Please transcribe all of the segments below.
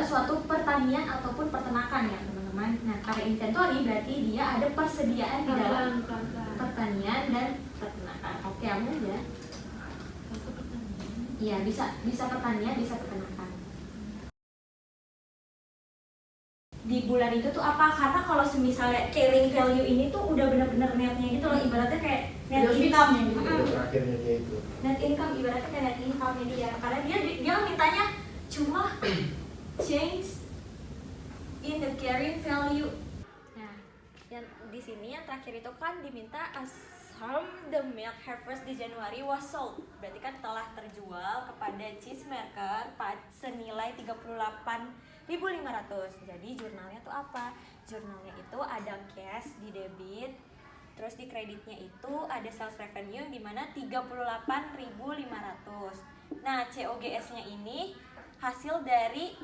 suatu pertanian ataupun peternakan ya teman-teman. Nah, current inventory berarti dia ada persediaan di dalam pertanian dan peternakan. Oke, aman ya? Iya, bisa pertanian, bisa peternakan. Di bulan itu tuh apa? Karena kalau misalnya carrying value ini tuh udah benar-benar netnya gitu loh, ibaratnya kayak net income gitu. Akhirnya dia itu. Net income ibaratnya kayak net income dia. Karena dia mintanya cuma change in the carrying value. Nah, yang di sini yang terakhir itu kan diminta assume the milk harvest di Januari was sold. Berarti kan telah terjual kepada cheese maker senilai 38.500. Jadi jurnalnya tuh apa? Jurnalnya itu ada cash di debit, terus di kreditnya itu ada sales revenue di mana 38.500. Nah, COGS-nya ini hasil dari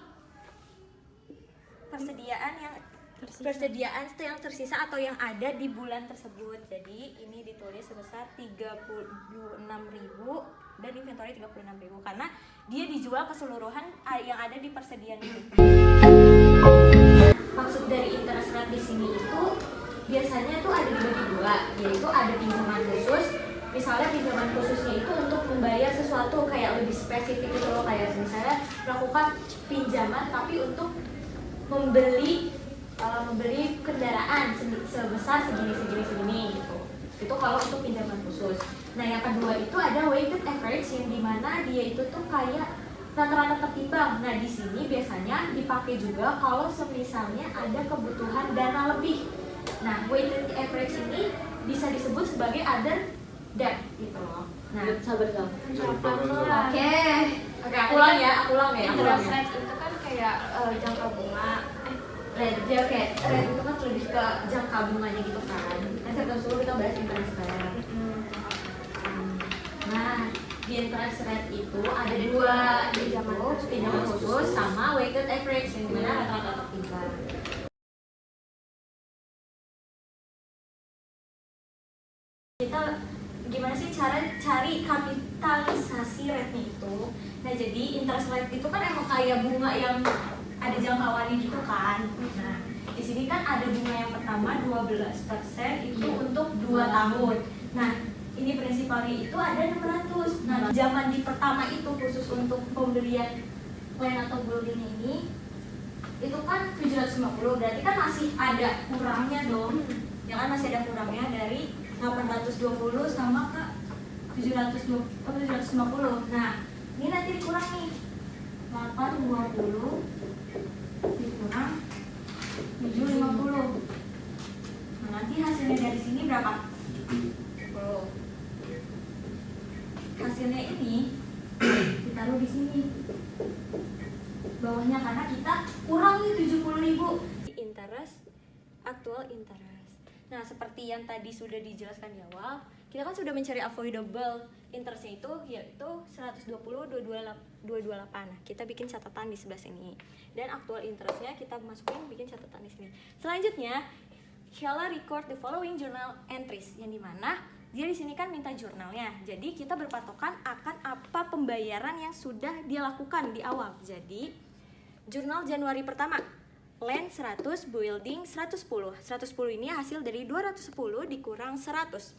persediaan yang tersisa atau yang ada di bulan tersebut. Jadi ini ditulis sebesar 36.000 dan inventory 36.000 karena dia dijual keseluruhan yang ada di persediaan ini. Maksud dari interest rate di sini itu biasanya tuh ada dibagi dua, yaitu ada pinjaman khusus. Misalnya pinjaman khususnya itu untuk membayar sesuatu kayak lebih spesifik gitu loh, kayak misalnya melakukan pinjaman tapi untuk membeli kendaraan sebesar segini gitu. Itu kalau untuk pinjaman khusus. Nah, yang kedua itu ada weighted average yang dimana dia itu tuh kayak rata-rata tertimbang. Nah, di sini biasanya dipakai juga kalau misalnya ada kebutuhan dana lebih. Nah, weighted average ini bisa disebut sebagai other debt gitu loh. Nah, sabar dong. Oke, aku ulang ya. Interest rate itu kan kayak jangka bunga. Rate itu kan lebih ke jangka bunganya gitu kan. Nanti dulu kita bahas interest rate. Nah, di interest rate itu ada dua, pinjaman khusus sama weighted average yang dimana rata-rata tertimbang. Kita gimana sih cara cari kapitalisasi rate-nya itu? Nah, jadi interest rate itu kan emang kayak bunga yang ada jangkauannya gitu kan. Nah, di sini kan ada bunga yang pertama 12% itu untuk 2 tahun. Nah, ini prinsipalnya itu ada 600. Nah, zaman di pertama itu khusus untuk pembelian land atau building ini itu kan 750, berarti kan masih ada kurangnya dong. Ya kan masih ada kurangnya dari 820 sama ke 750. Nah, ini nanti dikurang nih. 820 dikurang 750. Nah, nanti hasilnya dari sini berapa? 10. Hasilnya ini ditaruh di sini bawahnya karena kita kurang nih 70.000. Actual interest. Nah, seperti yang tadi sudah dijelaskan di awal, kita kan sudah mencari avoidable interestnya itu yaitu 120 228. Nah, kita bikin catatan di sebelah sini. Dan actual interestnya kita masukin bikin catatan di sini. Selanjutnya, shall I record the following journal entries, yang dimana dia di sini kan minta jurnalnya. Jadi kita berpatokan akan apa pembayaran yang sudah dia lakukan di awal. Jadi jurnal Januari pertama, land 100, building 110. 110 ini hasil dari 210 dikurang 100.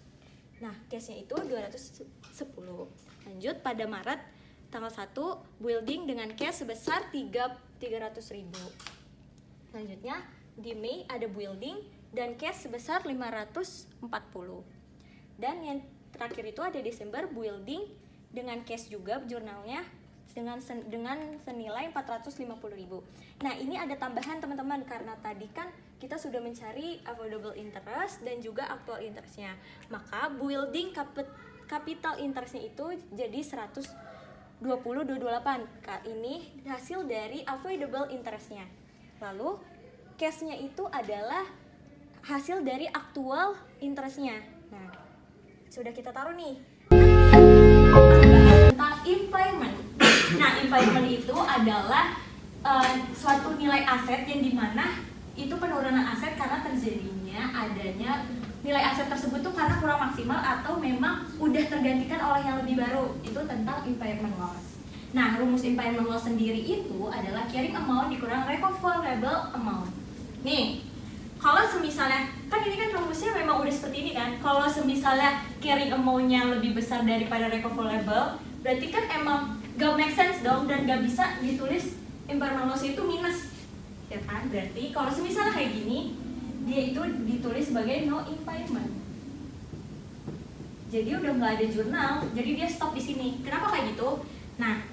Nah, cashnya itu 210. Lanjut pada Maret tanggal 1, building dengan cash sebesar 300.000. Selanjutnya di Mei ada building dan cash sebesar 540. Dan yang terakhir itu ada Desember, building dengan cash juga jurnalnya dengan senilai 450.000. Nah, ini ada tambahan teman-teman karena tadi kan kita sudah mencari avoidable interest dan juga actual interestnya. Maka building capital interestnya itu jadi 120.228. Ini hasil dari avoidable interestnya. Lalu cashnya itu adalah hasil dari actual interestnya. Nah, sudah kita taruh nih tentang impairment. Nah, impairment itu adalah suatu nilai aset yang dimana itu penurunan aset karena terjadinya adanya nilai aset tersebut tuh karena kurang maksimal atau memang udah tergantikan oleh yang lebih baru. Itu tentang impairment loss. Nah, rumus impairment loss sendiri itu adalah carrying amount dikurang recoverable amount. Nih, kalau semisalnya, kan ini kan rumusnya memang udah seperti ini kan. Kalau semisalnya carrying amount-nya lebih besar daripada recoverable, berarti kan emang gak make sense dong, dan gak bisa ditulis impairment loss itu minus, ya kan? Berarti kalau semisalnya kayak gini, dia itu ditulis sebagai no impairment. Jadi udah nggak ada jurnal, jadi dia stop di sini. Kenapa kayak gitu? Nah,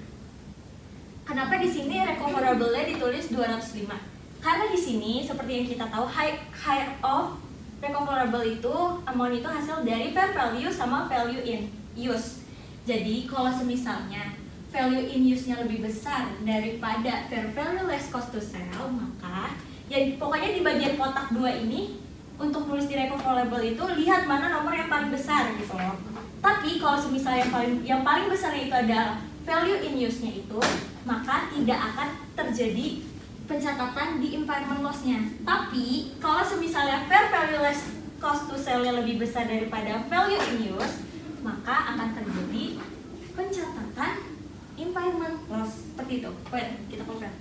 kenapa di sini recoverable-nya ditulis 205? Karena di sini seperti yang kita tahu, high of recoverable itu amount itu hasil dari fair value sama value in use. Jadi kalau semisalnya value in use-nya lebih besar daripada fair value less cost to sell, maka ya pokoknya di bagian kotak 2 ini untuk nulis di recoverable itu lihat mana nomor yang paling besar gitu loh. Tapi kalau misalnya yang paling besarnya itu adalah value in use-nya itu, maka tidak akan terjadi pencatatan di impairment loss-nya. Tapi kalau misalnya fair value less cost to sell-nya lebih besar daripada value in use, maka akan terjadi pencatatan impairment loss. Seperti itu. Wait, kita compare.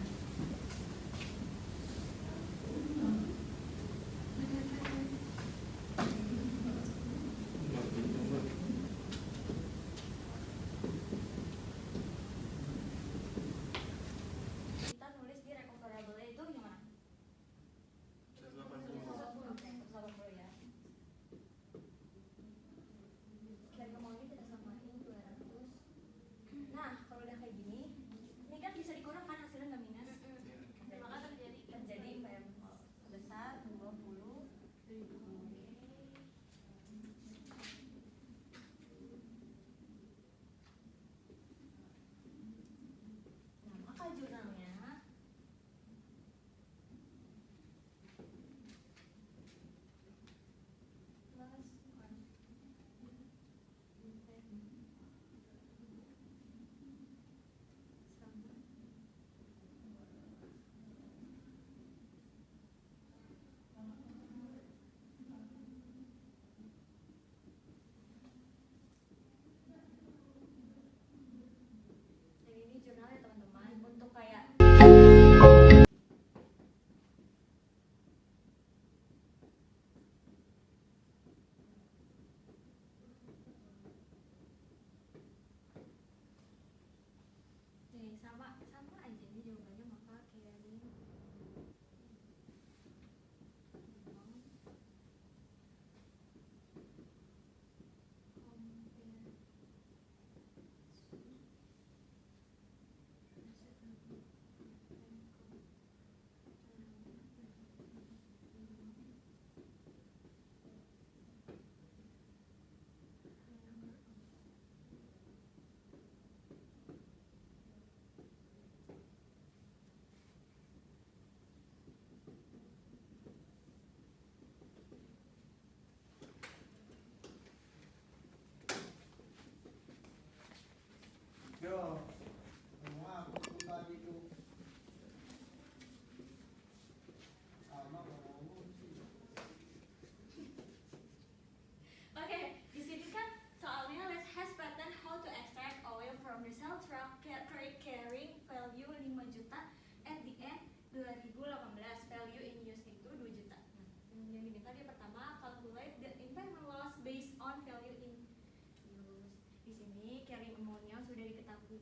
Sama aja nih jawabannya, maka carrying Yo, semua aku suka gitu. Oke, di sini kan soalnya let's has pattern how to extract oil from the cell truck carrying value 5 juta at the end 2018, value in use itu 2 juta. Yang diminta dia pertama calculate the impairment loss based on value in use. Di sini carrying amount-nya sudah diketahui.